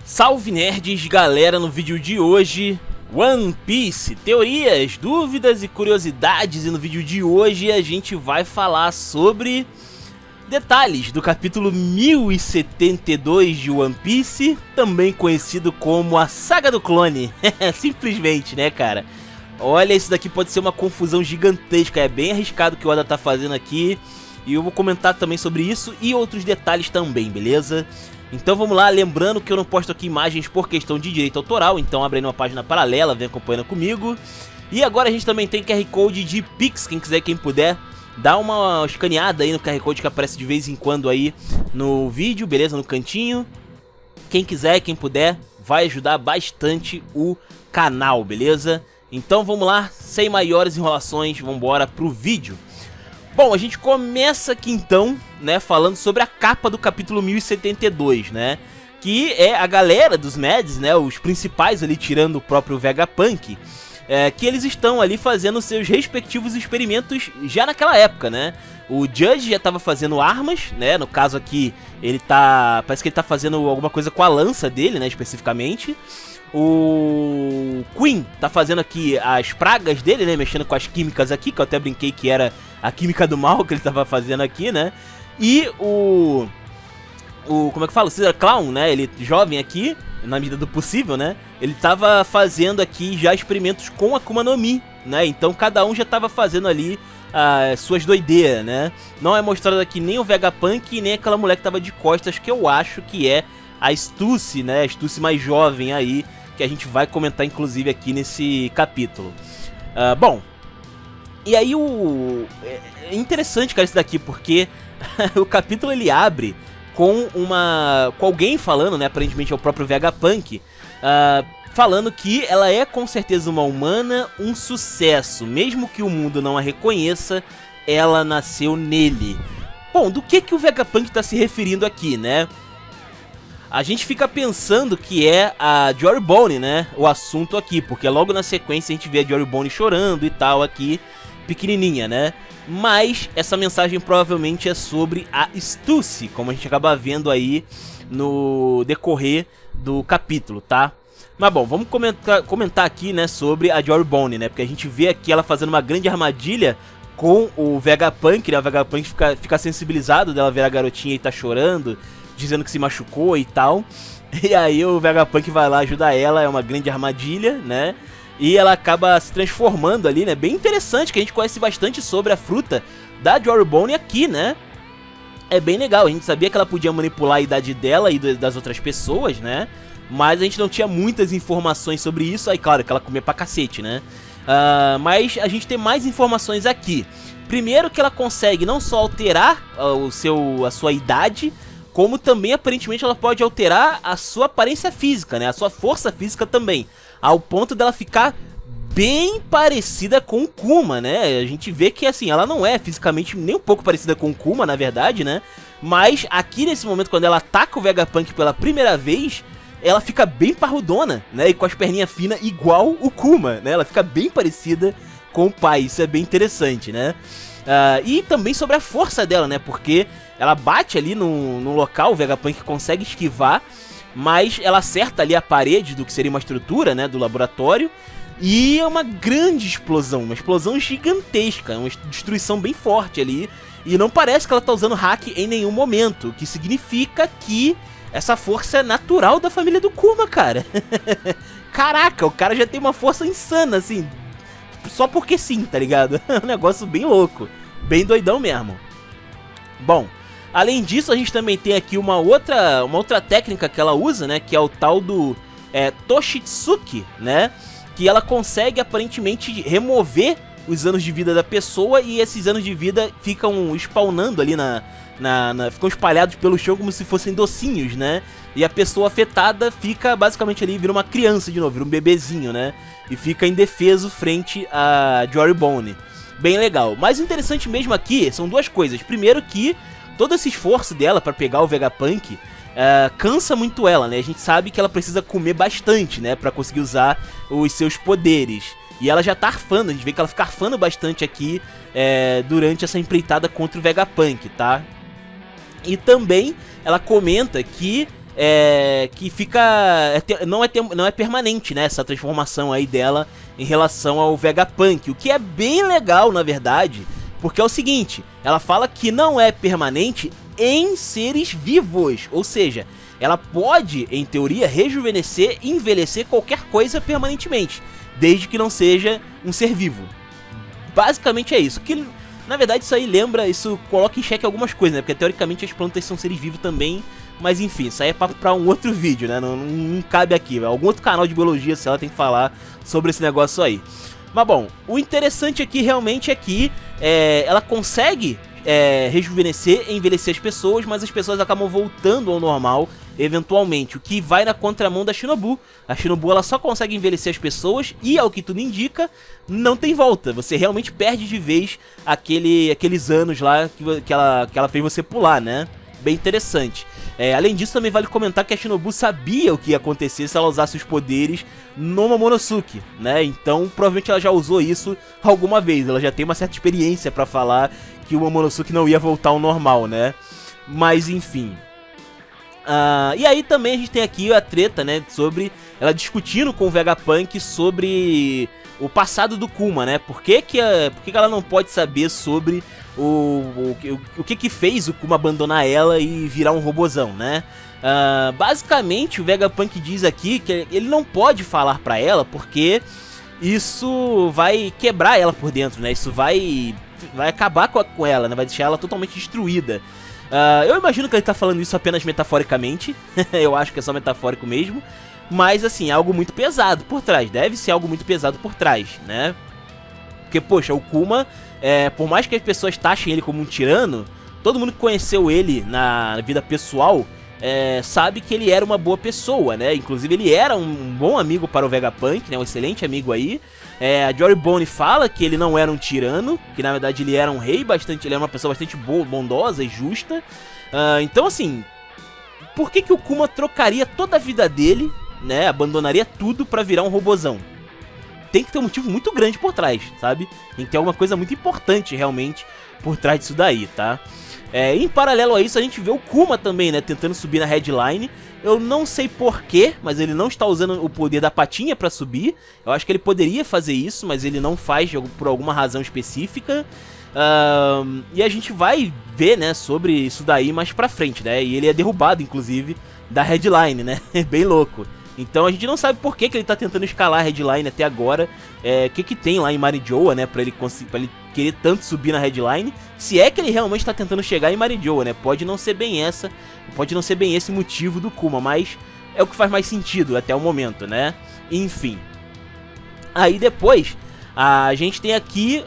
Salve nerds, galera, no vídeo de hoje, One Piece, teorias, dúvidas e curiosidades. E no vídeo de hoje a gente vai falar sobre detalhes do capítulo 1072 de One Piece, também conhecido como a Saga do Clone. Simplesmente, né, cara? Olha, isso daqui pode ser uma confusão gigantesca, é bem arriscado o que o Oda tá fazendo aqui. E eu vou comentar também sobre isso e outros detalhes também, beleza? Então vamos lá, lembrando que eu não posto aqui imagens por questão de direito autoral, então abre aí uma página paralela, vem acompanhando comigo. E agora a gente também tem QR Code de Pix, quem quiser, quem puder, dá uma escaneada aí no QR Code que aparece de vez em quando aí no vídeo, beleza? No cantinho. Quem quiser, quem puder, vai ajudar bastante o canal, beleza? Então vamos lá, sem maiores enrolações, vamos embora pro vídeo. Bom, a gente começa aqui então, né, falando sobre a capa do capítulo 1072, né, que é a galera dos Mads, né, os principais ali, tirando o próprio Vegapunk, que eles estão ali fazendo seus respectivos experimentos já naquela época, né. O Judge já estava fazendo armas, né, no caso aqui ele tá, parece que ele tá fazendo alguma coisa com a lança dele, né, especificamente. O Queen tá fazendo aqui as pragas dele, né, mexendo com as químicas aqui, que eu até brinquei que era a química do mal que ele tava fazendo aqui, né. E como é que fala? O Caesar Clown, né, ele jovem aqui, na medida do possível, né, ele tava fazendo aqui já experimentos com a Akuma no Mi, né, então cada um já tava fazendo ali as suas doideiras, né. Não é mostrado aqui nem o Vegapunk nem aquela mulher que tava de costas, que eu acho que é a Stussy, né, a Stussy mais jovem aí, que a gente vai comentar inclusive aqui nesse capítulo. Bom, e aí é interessante, cara, isso daqui, porque o capítulo ele abre com alguém falando, né, aparentemente é o próprio Vegapunk, falando que ela é com certeza uma humana, um sucesso, mesmo que o mundo não a reconheça, ela nasceu nele. Bom, do que o Vegapunk tá se referindo aqui, né? A gente fica pensando que é a Jory Bonnie, né, o assunto aqui, porque logo na sequência a gente vê a Jory Bonnie chorando e tal aqui, pequenininha, né. Mas essa mensagem provavelmente é sobre a Stussy, como a gente acaba vendo aí no decorrer do capítulo, tá? Mas bom, vamos comentar aqui, né, sobre a Jory Bonnie, né, porque a gente vê aqui ela fazendo uma grande armadilha com o Vegapunk, né, o Vegapunk fica sensibilizado dela ver a garotinha e tá chorando, dizendo que se machucou e tal. E aí o Vegapunk vai lá ajudar ela, é uma grande armadilha, né? E ela acaba se transformando ali, né? Bem interessante, que a gente conhece bastante sobre a fruta da Jory Bonnie aqui, né? É bem legal, a gente sabia que ela podia manipular a idade dela e das outras pessoas, né? Mas a gente não tinha muitas informações sobre isso, aí claro que ela comia pra cacete, né? Mas a gente tem mais informações aqui. Primeiro que ela consegue não só alterar a sua idade, como também, aparentemente, ela pode alterar a sua aparência física, né? A sua força física também. Ao ponto dela ficar bem parecida com o Kuma, né? A gente vê que, assim, ela não é fisicamente nem um pouco parecida com o Kuma, na verdade, né? Mas aqui, nesse momento, quando ela ataca o Vegapunk pela primeira vez, ela fica bem parrudona, né? E com as perninhas finas igual o Kuma, né? Ela fica bem parecida com o pai. Isso é bem interessante, né? E também sobre a força dela, né? Porque ela bate ali no local, o Vegapunk consegue esquivar, mas ela acerta ali a parede do que seria uma estrutura, né, do laboratório, e é uma grande explosão, uma explosão gigantesca, uma destruição bem forte ali, e não parece que ela tá usando hack em nenhum momento, o que significa que essa força é natural da família do Kuma, cara. Caraca, o cara já tem uma força insana, assim, só porque sim, tá ligado? É um negócio bem louco, bem doidão mesmo. Bom, além disso, a gente também tem aqui uma outra técnica que ela usa, né, que é o tal do Toshitsuki, né, que ela consegue aparentemente remover os anos de vida da pessoa, e esses anos de vida ficam spawnando ali ficam espalhados pelo chão como se fossem docinhos, né, e a pessoa afetada fica basicamente ali, vira uma criança de novo, vira um bebezinho, né, e fica indefeso frente a Jory Bonnie. Bem legal. Mais interessante mesmo aqui são duas coisas. Primeiro que todo esse esforço dela pra pegar o Vegapunk cansa muito ela, né? A gente sabe que ela precisa comer bastante, né? Pra conseguir usar os seus poderes. E ela já tá arfando, a gente vê que ela fica arfando bastante aqui durante essa empreitada contra o Vegapunk, tá? E também ela comenta que que fica... não é permanente, né, essa transformação aí dela em relação ao Vegapunk, o que é bem legal, na verdade, porque é o seguinte, ela fala que não é permanente em seres vivos, ou seja, ela pode, em teoria, rejuvenescer e envelhecer qualquer coisa permanentemente, desde que não seja um ser vivo. Basicamente é isso, que na verdade isso coloca em xeque algumas coisas, né, porque teoricamente as plantas são seres vivos também, mas enfim, isso aí é papo pra um outro vídeo, né, não cabe aqui, algum outro canal de biologia, se ela tem que falar sobre esse negócio aí. Mas bom, o interessante aqui realmente é que ela consegue rejuvenescer e envelhecer as pessoas, mas as pessoas acabam voltando ao normal eventualmente, o que vai na contramão da Shinobu. A Shinobu ela só consegue envelhecer as pessoas e, ao que tudo indica, não tem volta. Você realmente perde de vez aqueles anos lá que ela fez você pular, né? Bem interessante. Além disso, também vale comentar que a Shinobu sabia o que ia acontecer se ela usasse os poderes no Momonosuke, né? Então, provavelmente ela já usou isso alguma vez. Ela já tem uma certa experiência pra falar que o Momonosuke não ia voltar ao normal, né? Mas, enfim. E aí também a gente tem aqui a treta, né? Sobre ela discutindo com o Vegapunk sobre o passado do Kuma, né? Por que ela não pode saber sobre o que fez o Kuma abandonar ela e virar um robozão, né? Basicamente o Vegapunk diz aqui que ele não pode falar pra ela porque isso vai quebrar ela por dentro, né? Isso vai acabar com ela, né? Vai deixar ela totalmente destruída. Eu imagino que ele tá falando isso apenas metaforicamente. Eu acho que é só metafórico mesmo. Mas assim, é algo muito pesado por trás. Deve ser algo muito pesado por trás, né? Porque, poxa, o Kuma, por mais que as pessoas taxem ele como um tirano, todo mundo que conheceu ele na vida pessoal sabe que ele era uma boa pessoa, né? Inclusive ele era um bom amigo para o Vegapunk, né? Um excelente amigo aí. A Jory Bone fala que ele não era um tirano, que na verdade ele era um rei ele era uma pessoa bastante bondosa e justa. Então assim, por que o Kuma trocaria toda a vida dele, né? Abandonaria tudo pra virar um robozão? Tem que ter um motivo muito grande por trás, sabe? Tem que ter alguma coisa muito importante realmente por trás disso daí, tá? Em paralelo a isso, a gente vê o Kuma também, né, tentando subir na headline. Eu não sei porquê, mas ele não está usando o poder da patinha pra subir. Eu acho que ele poderia fazer isso, mas ele não faz por alguma razão específica. E a gente vai ver, né, sobre isso daí mais pra frente, né? E ele é derrubado, inclusive, da headline, né? Bem louco. Então a gente não sabe por que ele tá tentando escalar a headline até agora. O que tem lá em Marijoa, né? Pra ele querer tanto subir na headline. Se é que ele realmente tá tentando chegar em Marijoa, né? Pode não ser bem esse motivo do Kuma, mas é o que faz mais sentido até o momento, né? Enfim. Aí depois a gente tem aqui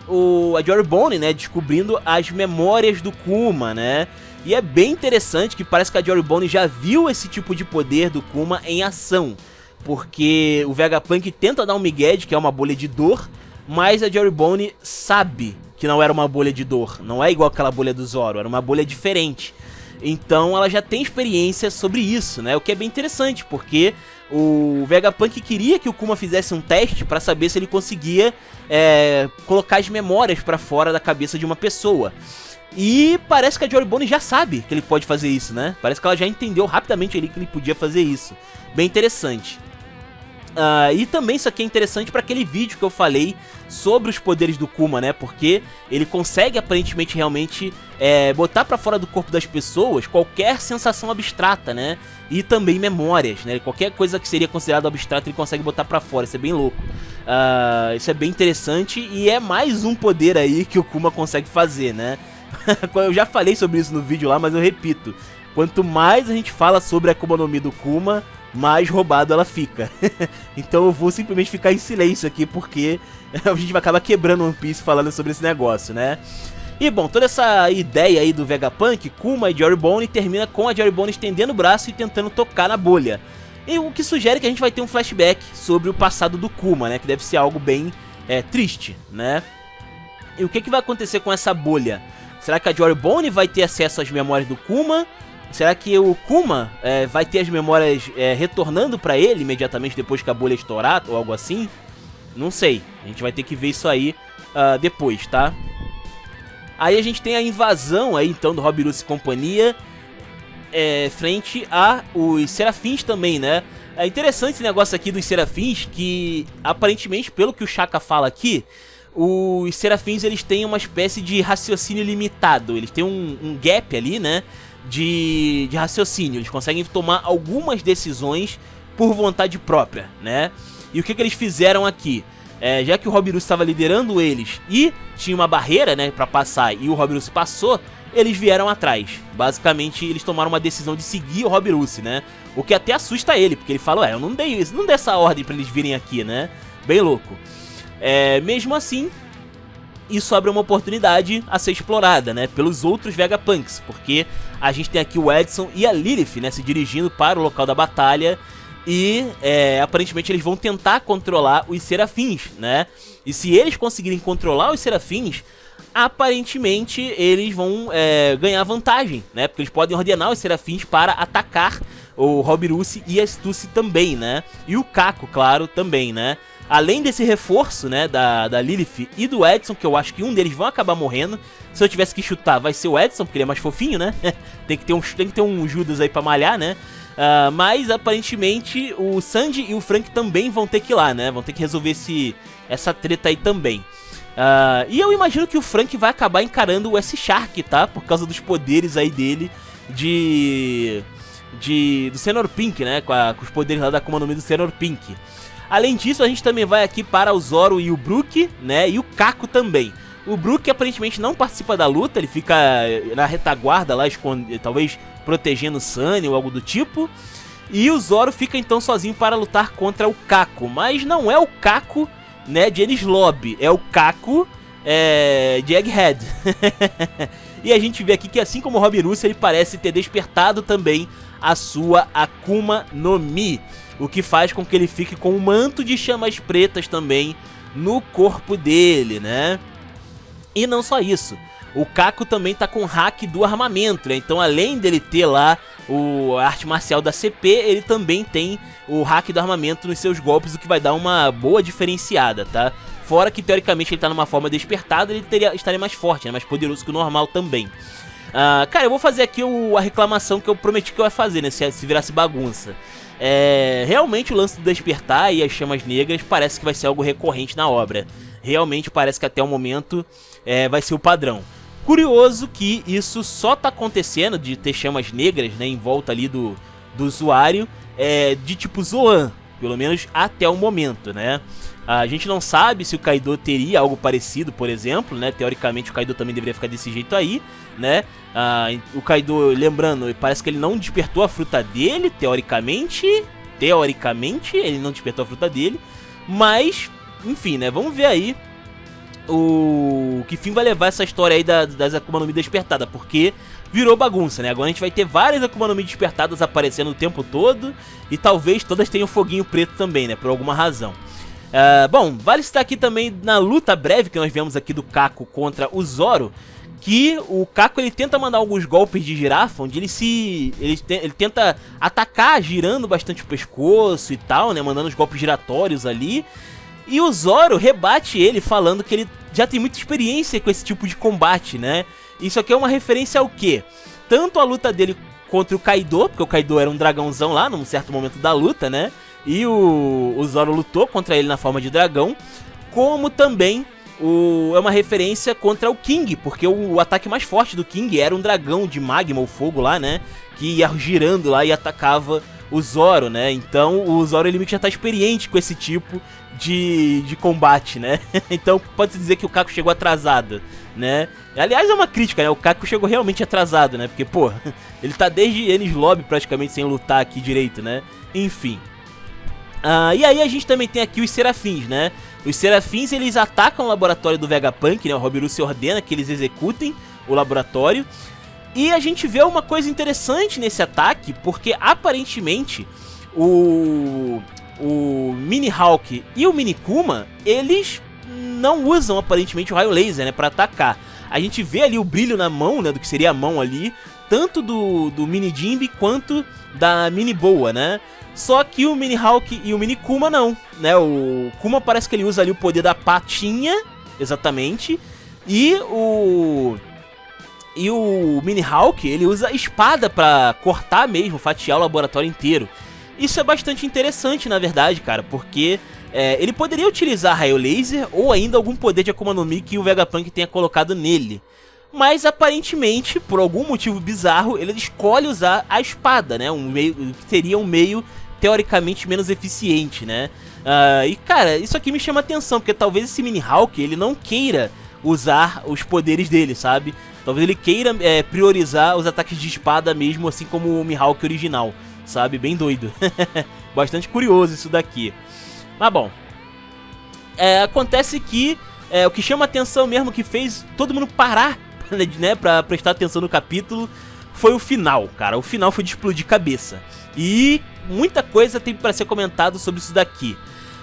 a Jory Bone, né? Descobrindo as memórias do Kuma, né? E é bem interessante que parece que a Jory Bone já viu esse tipo de poder do Kuma em ação. Porque o Vegapunk tenta dar um migué de que é uma bolha de dor, mas a Jory Bone sabe que não era uma bolha de dor. Não é igual aquela bolha do Zoro, era uma bolha diferente. Então ela já tem experiência sobre isso, né? O que é bem interessante, porque o Vegapunk queria que o Kuma fizesse um teste pra saber se ele conseguia colocar as memórias pra fora da cabeça de uma pessoa. E parece que a Jory Bone já sabe que ele pode fazer isso, né? Parece que ela já entendeu rapidamente ali que ele podia fazer isso. Bem interessante. E também isso aqui é interessante para aquele vídeo que eu falei sobre os poderes do Kuma, né? Porque ele consegue aparentemente realmente botar pra fora do corpo das pessoas qualquer sensação abstrata, né? E também memórias, né? Qualquer coisa que seria considerada abstrata ele consegue botar pra fora, isso é bem louco. Isso é bem interessante e é mais um poder aí que o Kuma consegue fazer, né? Eu já falei sobre isso no vídeo lá, mas eu repito. Quanto mais a gente fala sobre a Akuma no Mi do Kuma, mais roubado ela fica. Então eu vou simplesmente ficar em silêncio aqui, porque a gente vai acabar quebrando One Piece falando sobre esse negócio, né? E bom, toda essa ideia aí do Vegapunk, Kuma e Jory Bone termina com a Jory Bone estendendo o braço e tentando tocar na bolha. E o que sugere que a gente vai ter um flashback sobre o passado do Kuma, né? Que deve ser algo bem triste, né? E o que vai acontecer com essa bolha? Será que a Jory Bone vai ter acesso às memórias do Kuma? Será que o Kuma vai ter as memórias retornando pra ele imediatamente depois que a bolha estourar ou algo assim? Não sei, a gente vai ter que ver isso aí depois, tá? Aí a gente tem a invasão aí então do Robiruce e companhia. frente a os Serafins também, né? É interessante esse negócio aqui dos Serafins, que aparentemente, pelo que o Shaka fala aqui, os Serafins eles têm uma espécie de raciocínio limitado, eles têm um gap ali, né, de raciocínio, eles conseguem tomar algumas decisões por vontade própria, né? E o que eles fizeram aqui? Já que o Robirusi estava liderando eles e tinha uma barreira, né, pra passar, e o Robirusi passou, eles vieram atrás. Basicamente, eles tomaram uma decisão de seguir o Robirusi, né? O que até assusta ele, porque ele fala, eu não dei isso, não dei essa ordem pra eles virem aqui, né? Bem louco. Mesmo assim, isso abre uma oportunidade a ser explorada, né? Pelos outros Vegapunks, porque a gente tem aqui o Edson e a Lilith, né? Se dirigindo para o local da batalha. E aparentemente eles vão tentar controlar os Serafins, né? E se eles conseguirem controlar os Serafins, aparentemente eles vão ganhar vantagem, né? Porque eles podem ordenar os Serafins para atacar o Robirusi e a Stussy também, né? E o Caco, claro, também, né? Além desse reforço, né, da Lilith e do Edson, que eu acho que um deles vão acabar morrendo. Se eu tivesse que chutar, vai ser o Edson, porque ele é mais fofinho, né? tem que ter um Judas aí pra malhar, né? Mas aparentemente o Sandy e o Frank também vão ter que ir lá, né? Vão ter que resolver essa treta aí também. E eu imagino que o Frank vai acabar encarando o S-Shark, tá? Por causa dos poderes aí dele do Senhor Pink, né? Com os poderes lá da Akuma no Mi do Senhor Pink. Além disso, a gente também vai aqui para o Zoro e o Brook, né? E o Caco também. O Brook aparentemente não participa da luta, ele fica na retaguarda lá, talvez protegendo o Sunny ou algo do tipo. E o Zoro fica então sozinho para lutar contra o Caco. Mas não é o Caco, né, de Enies Lobby, é o Caco de Egghead. E a gente vê aqui que assim como o Robirusi, ele parece ter despertado também a sua Akuma no Mi. O que faz com que ele fique com um manto de chamas pretas também no corpo dele, né? E não só isso, o Caco também tá com o hack do armamento, né? Então além dele ter lá a arte marcial da CP, ele também tem o hack do armamento nos seus golpes, o que vai dar uma boa diferenciada, tá? Fora que teoricamente ele tá numa forma despertada, ele estaria mais forte, né? Mais poderoso que o normal também. Cara, eu vou fazer aqui a reclamação que eu prometi que eu ia fazer, né? Se virasse bagunça. Realmente o lance do despertar e as chamas negras parece que vai ser algo recorrente na obra. Realmente parece que até o momento vai ser o padrão. Curioso que isso só tá acontecendo de ter chamas negras, né, em volta ali do usuário, de tipo Zoan, pelo menos até o momento, né? A gente não sabe se o Kaido teria algo parecido, por exemplo, né? Teoricamente o Kaido também deveria ficar desse jeito aí, né? O Kaido, lembrando, parece que ele não despertou a fruta dele, teoricamente ele não despertou a fruta dele, mas, enfim, né? Vamos ver aí que fim vai levar essa história aí das Akuma no Mi despertadas, porque virou bagunça, né? Agora a gente vai ter várias Akuma no Mi despertadas aparecendo o tempo todo, e talvez todas tenham foguinho preto também, né? Por alguma razão. Bom, vale citar aqui também na luta breve que nós vemos aqui do Caco contra o Zoro, que o Caco ele tenta mandar alguns golpes de girafa, onde ele tenta atacar girando bastante o pescoço e tal, né? Mandando os golpes giratórios ali. E o Zoro rebate ele falando que ele já tem muita experiência com esse tipo de combate, né? Isso aqui é uma referência ao quê? Tanto a luta dele contra o Kaido, porque o Kaido era um dragãozão lá num certo momento da luta, né? E o Zoro lutou contra ele na forma de dragão, como também é uma referência contra o King, porque o ataque mais forte do King era um dragão de magma ou fogo lá, né? Que ia girando lá e atacava o Zoro, né? Então o Zoro ele já tá experiente com esse tipo de combate, né? Então pode-se dizer que o Caco chegou atrasado, né? Aliás, é uma crítica, né? O Caco chegou realmente atrasado, né? Porque, pô, ele tá desde Enies Lobby praticamente sem lutar aqui direito, né? Enfim. E aí a gente também tem aqui os Serafins, né? Os Serafins, eles atacam o laboratório do Vegapunk, né? O Robirusi ordena que eles executem o laboratório. E a gente vê uma coisa interessante nesse ataque, porque aparentemente o Mini Hawk e o Mini Kuma, eles não usam aparentemente o raio laser, né, pra atacar. A gente vê ali o brilho na mão, né, do que seria a mão ali, tanto do Mini Jinbe quanto da Mini Boa, né? Só que o Mini Hawk e o Mini Kuma não, né? O Kuma parece que ele usa ali o poder da patinha, exatamente, e E o Mini-Hawk, ele usa espada pra cortar mesmo, fatiar o laboratório inteiro. Isso é bastante interessante, na verdade, cara, porque ele poderia utilizar raio laser ou ainda algum poder de Akuma no Mi que o Vegapunk tenha colocado nele. Mas aparentemente, por algum motivo bizarro, ele escolhe usar a espada, né? Que seria um meio teoricamente menos eficiente, né? E cara, isso aqui me chama atenção, porque talvez esse Mini-Hawk ele não queira usar os poderes dele, sabe? Talvez ele queira priorizar os ataques de espada mesmo, assim como o Mihawk original, sabe? Bem doido. Bastante curioso isso daqui. Mas bom, acontece que o que chama atenção mesmo, que fez todo mundo parar, né, pra prestar atenção no capítulo, foi o final, cara. O final foi de explodir cabeça. E muita coisa tem pra ser comentado sobre isso daqui.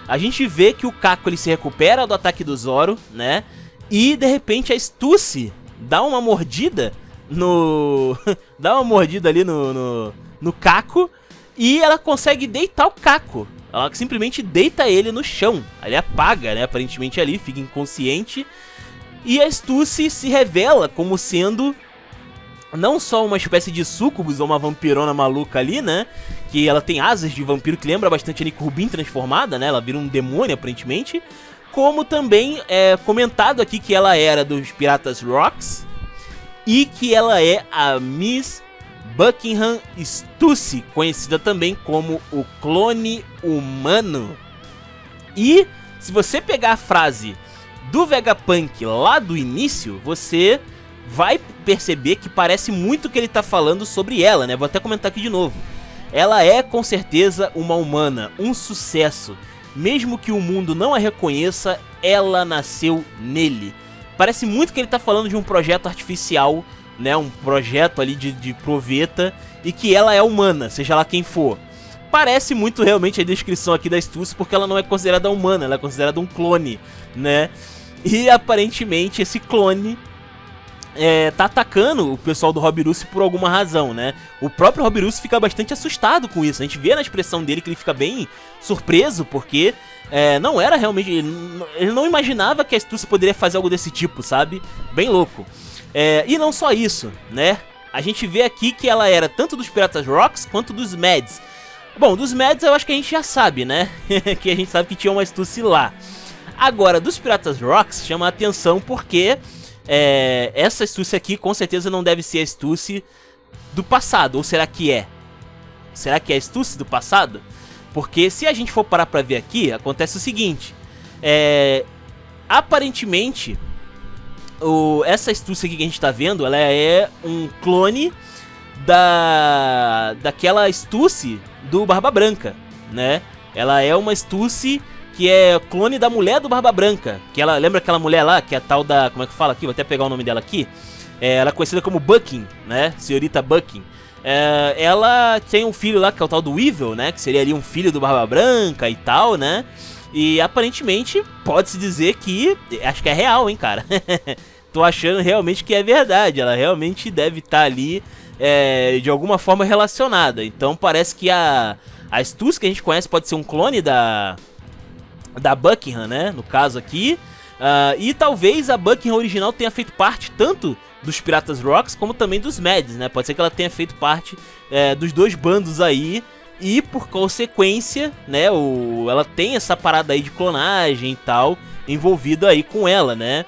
A gente vê que o Kako ele se recupera do ataque do Zoro, né? E de repente a Stussy dá uma mordida dá uma mordida ali no Kako. E ela consegue deitar o Kako. Ela simplesmente deita ele no chão. Ele apaga, né? Aparentemente ali, fica inconsciente. E a Stussy se revela como sendo não só uma espécie de sucubus ou uma vampirona maluca ali, né? Que ela tem asas de vampiro que lembra bastante a Nico Rubin transformada, né? Ela vira um demônio aparentemente. Como também é comentado aqui que ela era dos Piratas Rocks e que ela é a Miss Buckingham Stussy, conhecida também como o clone humano. E se você pegar a frase do Vegapunk lá do início, você vai perceber que parece muito que ele tá falando sobre ela, né? Vou até comentar aqui de novo. Ela é com certeza uma humana, um sucesso. Mesmo que o mundo não a reconheça, ela nasceu nele. Parece muito que ele tá falando de um projeto artificial, né? Um projeto ali de proveta, e que ela é humana, seja lá quem for. Parece muito realmente a descrição aqui da Stussy, porque ela não é considerada humana, ela é considerada um clone, né? E aparentemente esse clone tá atacando o pessoal do Robirusse por alguma razão, né? O próprio Robirusse fica bastante assustado com isso. A gente vê na expressão dele que ele fica bem surpreso, porque não era realmente... Ele não imaginava que a Stussy poderia fazer algo desse tipo, sabe? Bem louco. E não só isso, né? A gente vê aqui que ela era tanto dos Piratas Rocks quanto dos Mads. Bom, dos Mads eu acho que a gente já sabe, né? Que a gente sabe que tinha uma Stussy lá. Agora, dos Piratas Rocks chama a atenção porque... essa Stussy aqui com certeza não deve ser a Stussy do passado. Ou será que é? Será que é a Stussy do passado? Porque se a gente for parar pra ver aqui, acontece o seguinte. Aparentemente, essa Stussy aqui que a gente tá vendo, ela é um clone daquela Stussy do Barba Branca, né? Ela é uma Stussy que é clone da mulher do Barba Branca. Que ela lembra aquela mulher lá, que é a tal da... Como é que fala aqui? Vou até pegar o nome dela aqui. Ela é conhecida como Bucking, né? Senhorita Bucking. Ela tem um filho lá, que é o tal do Weevil, né? Que seria ali um filho do Barba Branca e tal, né? E aparentemente pode-se dizer que... Acho que é real, hein, cara? Tô achando realmente que é verdade. Ela realmente deve estar ali de alguma forma relacionada. Então parece que a Stussy que a gente conhece pode ser um clone da Buckingham, né, no caso aqui. E talvez a Buckingham original tenha feito parte tanto dos Piratas Rocks como também dos Mads, né? Pode ser que ela tenha feito parte dos dois bandos aí. E por consequência, né, ela tem essa parada aí de clonagem e tal envolvido aí com ela, né?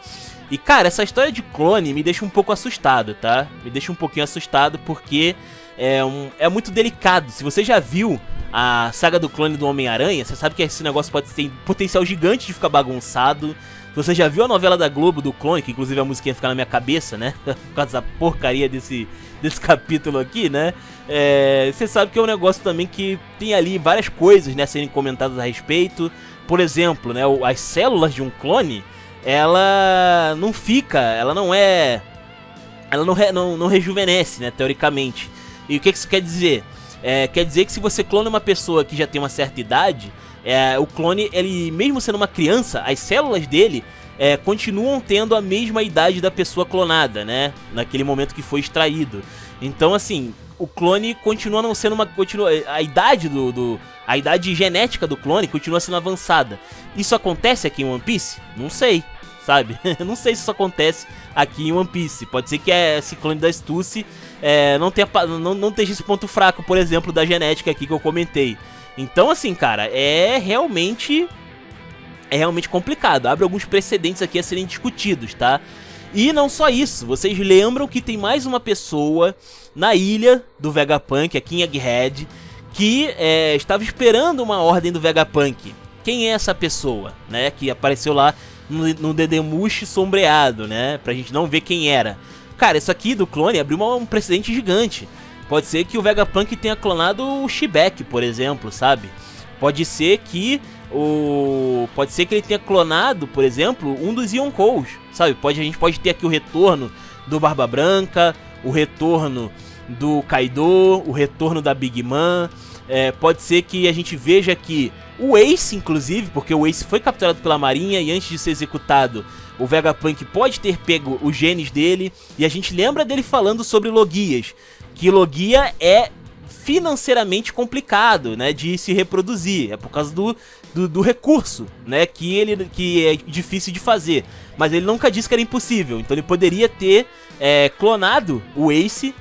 E cara, essa história de clone me deixa um pouco assustado, tá? Me deixa um pouquinho assustado porque é muito delicado. Se você já viu a saga do clone do Homem-Aranha, você sabe que esse negócio pode ter potencial gigante de ficar bagunçado. Se você já viu a novela da Globo do clone, que inclusive a musiquinha fica na minha cabeça, né? Por causa da porcaria desse capítulo aqui, né? Você sabe que é um negócio também que tem ali várias coisas, né, serem comentadas a respeito. Por exemplo, né, as células de um clone, ela não fica, ela não rejuvenesce, né, teoricamente. E o que isso quer dizer? Quer dizer que se você clona uma pessoa que já tem uma certa idade, o clone, ele mesmo sendo uma criança, as células dele continuam tendo a mesma idade da pessoa clonada, né? Naquele momento que foi extraído. Então, assim, o clone continua não sendo a idade a idade genética do clone continua sendo avançada. Isso acontece aqui em One Piece? Não sei, sabe? Não sei se isso acontece aqui em One Piece. Pode ser que esse clone da Stussy não esteja esse ponto fraco, por exemplo, da genética aqui que eu comentei. Então, assim, cara, é realmente complicado. Abre alguns precedentes aqui a serem discutidos, tá? E não só isso, vocês lembram que tem mais uma pessoa na ilha do Vegapunk, aqui em Egghead, que estava esperando uma ordem do Vegapunk. Quem é essa pessoa, né? Que apareceu lá no Dedemushi sombreado, né? Pra gente não ver quem era. Cara, isso aqui do clone abriu um precedente gigante. Pode ser que o Vegapunk tenha clonado o Shibek, por exemplo, sabe? Pode ser que ele tenha clonado, por exemplo, um dos Yonkous, sabe? A gente pode ter aqui o retorno do Barba Branca, o retorno do Kaido, o retorno da Big Mom. Pode ser que a gente veja aqui o Ace, inclusive, porque o Ace foi capturado pela marinha e antes de ser executado, o Vegapunk pode ter pego os genes dele. E a gente lembra dele falando sobre Logias, que Logia é financeiramente complicado, né, de se reproduzir. É por causa do recurso, né, que é difícil de fazer. Mas ele nunca disse que era impossível. Então ele poderia ter clonado o Ace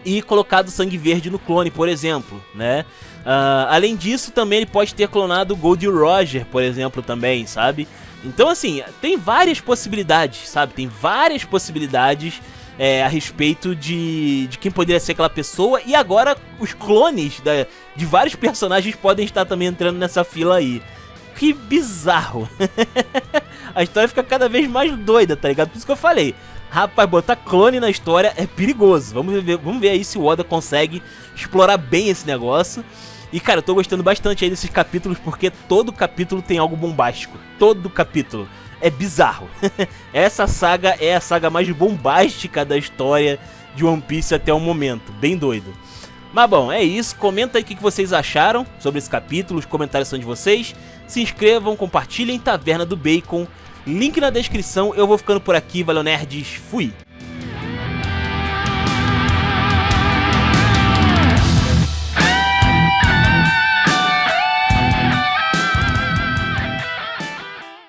e colocado sangue verde no clone, por exemplo, né? Além disso, também ele pode ter clonado o Gold Roger, por exemplo, também, sabe? Então, assim, tem várias possibilidades, sabe? Tem várias possibilidades a respeito de quem poderia ser aquela pessoa. E agora os clones de vários personagens podem estar também entrando nessa fila aí. Que bizarro. A história fica cada vez mais doida, tá ligado? Por isso que eu falei, rapaz, botar clone na história é perigoso. Vamos ver aí se o Oda consegue explorar bem esse negócio. E, cara, eu tô gostando bastante aí desses capítulos, porque todo capítulo tem algo bombástico. Todo capítulo. É bizarro. Essa saga é a saga mais bombástica da história de One Piece até o momento. Bem doido. Mas bom, é isso. Comenta aí o que vocês acharam sobre esse capítulo. Os comentários são de vocês. Se inscrevam, compartilhem. Taverna do Bacon. Link na descrição. Eu vou ficando por aqui. Valeu, nerds. Fui.